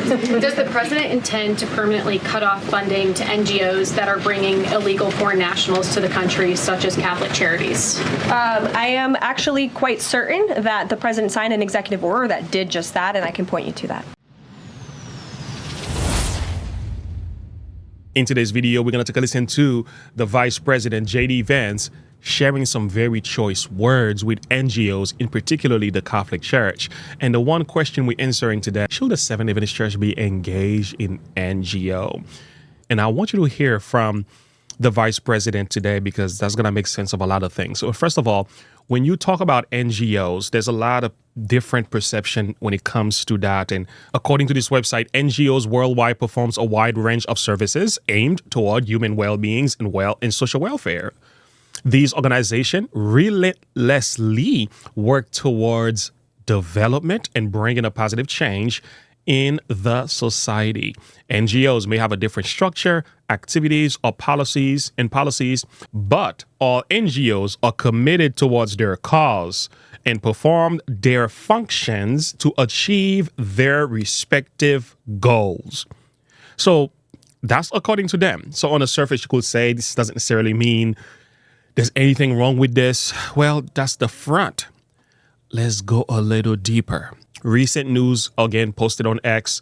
Does the president intend to permanently cut off funding to NGOs that are bringing illegal foreign nationals to the country, such as Catholic charities? I am actually quite certain that the president signed an executive order that did just that, and I can point you to that. In today's video, we're going to take a listen to the Vice President, J.D. Vance, sharing some very choice words with NGOs, in particularly the Catholic Church. And the one question we're answering today, should the Seventh-day Adventist Church be engaged in NGO? And I want you to hear from the Vice President today, because that's going to make sense of a lot of things. So first of all, when you talk about NGOs, there's a lot of different perception when it comes to that. And according to this website, NGOs worldwide performs a wide range of services aimed toward human well-being and social welfare. These organizations relentlessly work towards development and bringing a positive change in the society. NGOs may have a different structure, activities, or policies, but all NGOs are committed towards their cause and perform their functions to achieve their respective goals. So that's according to them. So on the surface, you could say this doesn't necessarily mean there's anything wrong with this. Well, that's the front. Let's go a little deeper. Recent news, again, posted on X,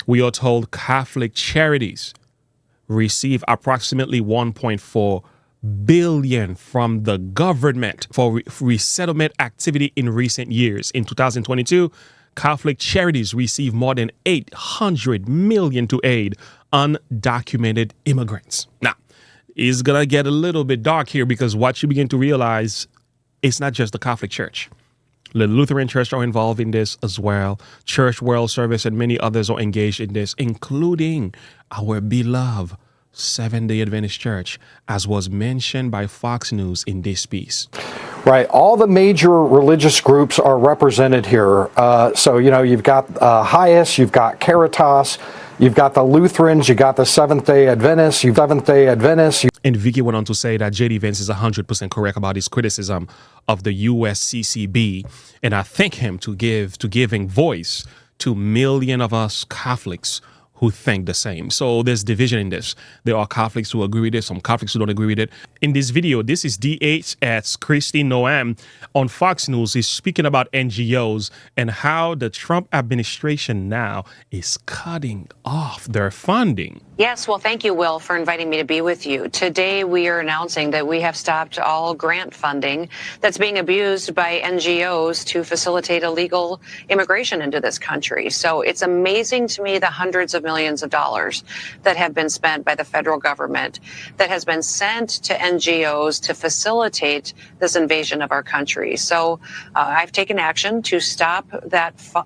we are told Catholic charities receive approximately $1.4 billion from the government for resettlement activity in recent years. In 2022, Catholic charities received more than $800 million to aid undocumented immigrants. Now, it's going to get a little bit dark here, because what you begin to realize, it's not just the Catholic Church. The Lutheran Church are involved in this as well. Church World Service and many others are engaged in this, including our beloved Seventh-day Adventist Church, as was mentioned by Fox News in this piece. Right. All the major religious groups are represented here. So, you've got HIAS, you've got Caritas, you've got the Lutherans, you got the Seventh-day Adventists, And Vicky went on to say that J.D. Vance is 100% correct about his criticism of the USCCB. And I thank him to giving voice to millions of us Catholics who think the same. So there's division in this. There are Catholics who agree with it, some Catholics who don't agree with it. In this video, this is DHS Christy Noam on Fox News is speaking about NGOs and how the Trump administration now is cutting off their funding. Yes, well, thank you, Will, for inviting me to be with you. Today, we are announcing that we have stopped all grant funding that's being abused by NGOs to facilitate illegal immigration into this country. So it's amazing to me the hundreds of millions of dollars that have been spent by the federal government that has been sent to NGOs to facilitate this invasion of our country. So I've taken action to stop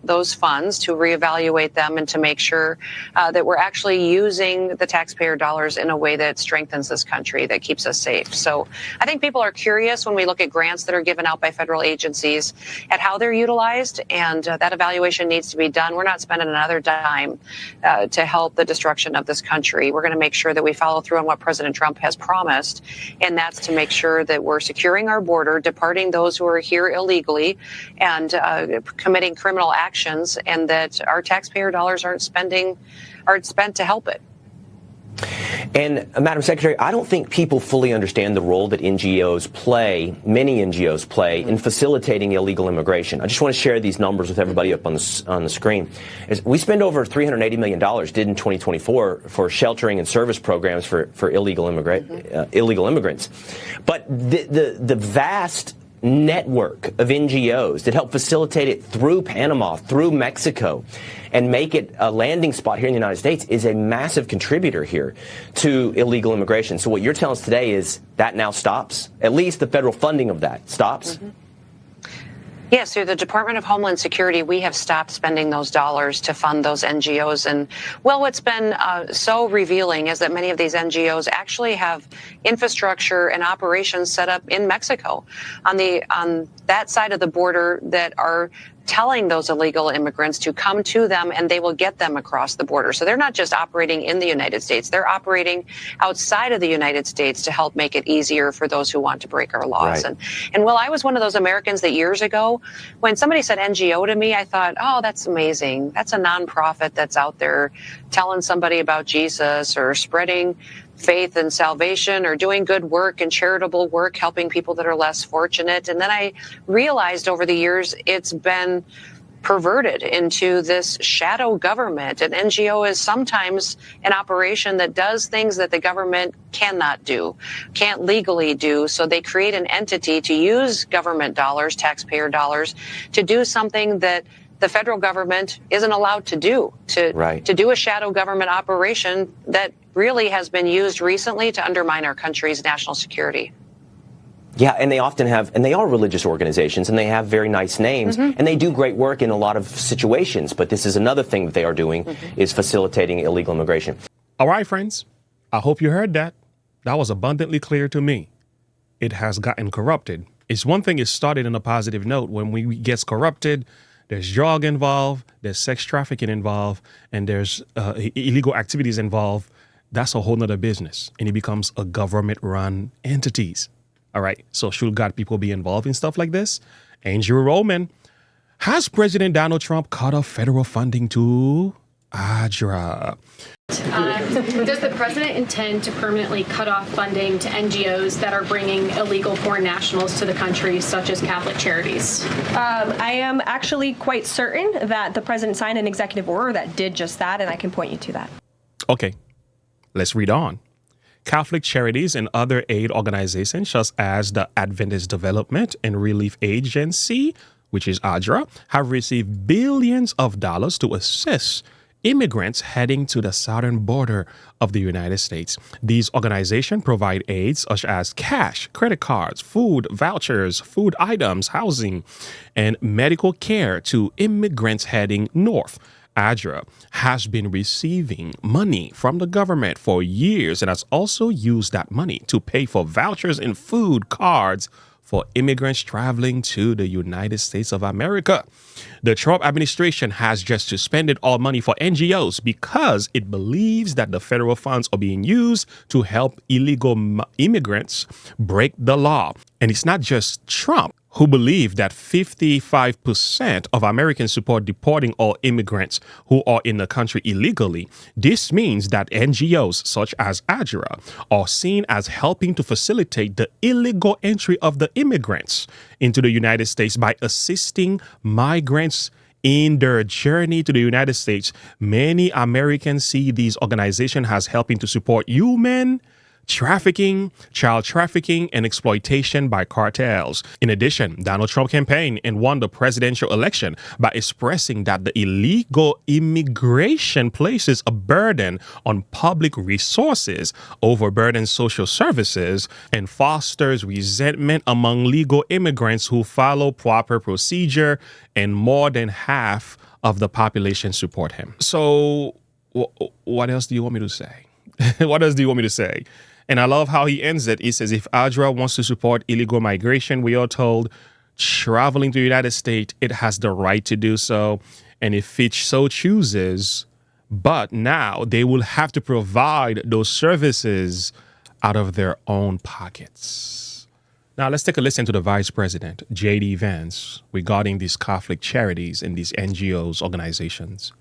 those funds, to reevaluate them, and to make sure that we're actually using the taxpayer dollars in a way that strengthens this country, that keeps us safe. So I think people are curious when we look at grants that are given out by federal agencies at how they're utilized, and that evaluation needs to be done. We're not spending another dime to help the destruction of this country. We're going to make sure that we follow through on what President Trump has promised, and that's to make sure that we're securing our border, departing those who are here illegally, and committing criminal actions, and that our taxpayer dollars aren't spent to help it. And, Madam Secretary, I don't think people fully understand the role that NGOs play, many NGOs play, in facilitating illegal immigration. I just want to share these numbers with everybody up on the screen. We spend over $380 million, did in 2024, for sheltering and service programs for illegal immigrants. But the vast network of NGOs that help facilitate it through Panama, through Mexico, and make it a landing spot here in the United States is a massive contributor here to illegal immigration. So what you're telling us today is that now stops? At least the federal funding of that stops? Mm-hmm. Yes, through the Department of Homeland Security, we have stopped spending those dollars to fund those NGOs. And, well, what's been so revealing is that many of these NGOs actually have infrastructure and operations set up in Mexico on that side of the border that are telling those illegal immigrants to come to them, and they will get them across the border. So they're not just operating in the United States, they're operating outside of the United States to help make it easier for those who want to break our laws. Right. And Will, I was one of those Americans that years ago, when somebody said NGO to me, I thought, oh, that's amazing. That's a nonprofit that's out there telling somebody about Jesus or spreading faith and salvation or doing good work and charitable work, helping people that are less fortunate. And then I realized over the years it's been perverted into this shadow government. An NGO is sometimes an operation that does things that the government cannot do, can't legally do. So they create an entity to use government dollars, taxpayer dollars, to do something that the federal government isn't allowed to do, to do a shadow government operation that really has been used recently to undermine our country's national security. Yeah, and they often have, and they are religious organizations, and they have very nice names, and they do great work in a lot of situations. But this is another thing that they are doing, is facilitating illegal immigration. All right, friends, I hope you heard that. That was abundantly clear to me. It has gotten corrupted. It's one thing it started on a positive note. When we gets corrupted, there's drug involved, there's sex trafficking involved, and there's illegal activities involved. That's a whole nother business, and it becomes a government-run entities. All right, so should God people be involved in stuff like this? Andrew Roman, has President Donald Trump cut off federal funding to ADRA? Does the president intend to permanently cut off funding to NGOs that are bringing illegal foreign nationals to the country, such as Catholic charities? I am actually quite certain that the president signed an executive order that did just that, and I can point you to that. Okay, let's read on. Catholic charities and other aid organizations, such as the Adventist Development and Relief Agency, which is ADRA, have received billions of dollars to assist immigrants heading to the southern border of the United States. These organizations provide aid such as cash, credit cards, food vouchers, food items, housing, and medical care to immigrants heading north. ADRA has been receiving money from the government for years and has also used that money to pay for vouchers and food cards for immigrants traveling to the United States of America. The Trump administration has just suspended all money for NGOs because it believes that the federal funds are being used to help illegal immigrants break the law. And it's not just Trump who believe that 55% of Americans support deporting all immigrants who are in the country illegally. This means that NGOs such as ADRA are seen as helping to facilitate the illegal entry of the immigrants into the United States by assisting migrants in their journey to the United States. Many Americans see these organizations as helping to support human trafficking, child trafficking, and exploitation by cartels. In addition, Donald Trump campaigned and won the presidential election by expressing that the illegal immigration places a burden on public resources, overburdens social services, and fosters resentment among legal immigrants who follow proper procedure, and more than half of the population support him. So what else do you want me to say? What else do you want me to say? And I love how he ends it. He says, if ADRA wants to support illegal migration, we are told traveling to the United States, it has the right to do so. And if it so chooses, but now they will have to provide those services out of their own pockets. Now, let's take a listen to the Vice President, J.D. Vance, regarding these Catholic charities and these NGOs organizations.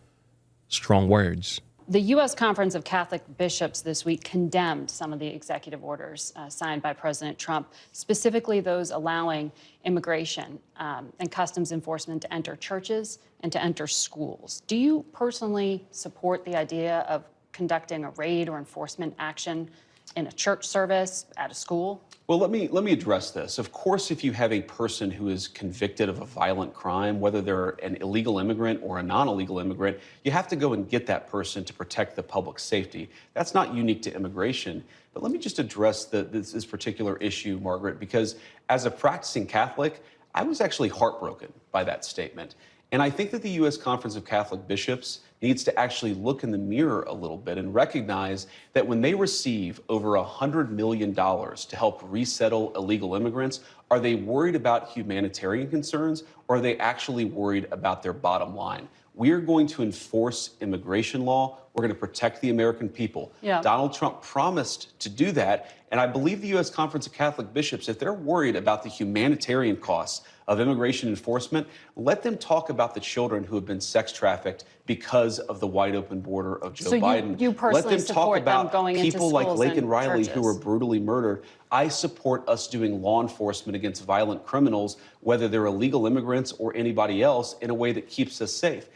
Strong words. The U.S. Conference of Catholic Bishops this week condemned some of the executive orders signed by President Trump, specifically those allowing immigration and customs enforcement to enter churches and to enter schools. Do you personally support the idea of conducting a raid or enforcement action in a church service, at a school? Well, let me address this. Of course, if you have a person who is convicted of a violent crime, whether they're an illegal immigrant or a non-illegal immigrant, you have to go and get that person to protect the public safety. That's not unique to immigration. But let me just address this particular issue, Margaret, because as a practicing Catholic, I was actually heartbroken by that statement. And I think that the U.S. Conference of Catholic Bishops needs to actually look in the mirror a little bit and recognize that when they receive over $100 million to help resettle illegal immigrants, are they worried about humanitarian concerns, or are they actually worried about their bottom line? We are going to enforce immigration law. We're going to protect the American people. Yeah. Donald Trump promised to do that. And I believe the U.S. Conference of Catholic Bishops, if they're worried about the humanitarian costs of immigration enforcement, let them talk about the children who have been sex trafficked because of the wide open border of Joe Biden. You personally let them talk support them about going into people like schools Laken and Riley who were churches. brutally murdered. I support us doing law enforcement against violent criminals, whether they're illegal immigrants or anybody else, in a way that keeps us safe.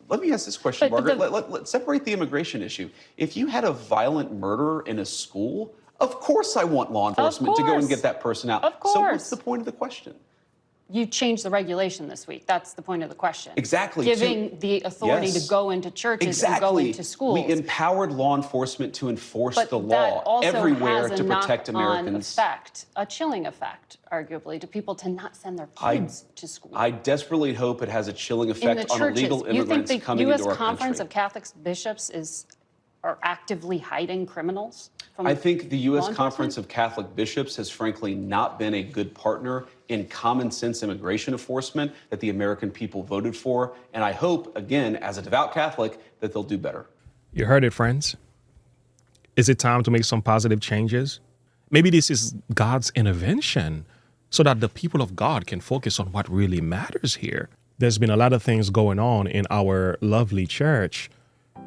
Let me ask this question, Margaret. Let's separate the immigration issue. If you had a violent murderer in a school, of course I want law enforcement to go and get that person out. Of course. So what's the point of the question? You changed the regulation this week. That's the point of the question. Exactly. Giving the authority to go into churches and go into schools. We empowered law enforcement to enforce But the that law also everywhere has to protect knock-on Americans. Effect, a chilling effect, arguably, to people to not send their kids to school. I desperately hope it has a chilling In the effect on churches, illegal immigrants you think coming the U.S. into our Conference country. of Catholic Bishops are actively hiding criminals from I think the U.S. law Conference enforcement? of Catholic Bishops has frankly not been a good partner in common sense immigration enforcement that the American people voted for. And I hope, again, as a devout Catholic, that they'll do better. You heard it, friends. Is it time to make some positive changes? Maybe this is God's intervention so that the people of God can focus on what really matters here. There's been a lot of things going on in our lovely church.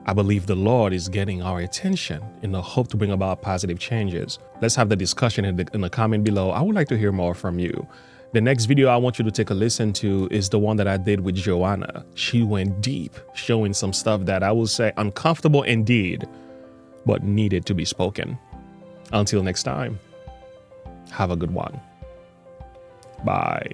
I believe the Lord is getting our attention in the hope to bring about positive changes. Let's have the discussion in the comment below. I would like to hear more from you. The next video I want you to take a listen to is the one that I did with Joanna. She went deep, showing some stuff that I will say uncomfortable indeed, but needed to be spoken. Until next time, have a good one. Bye.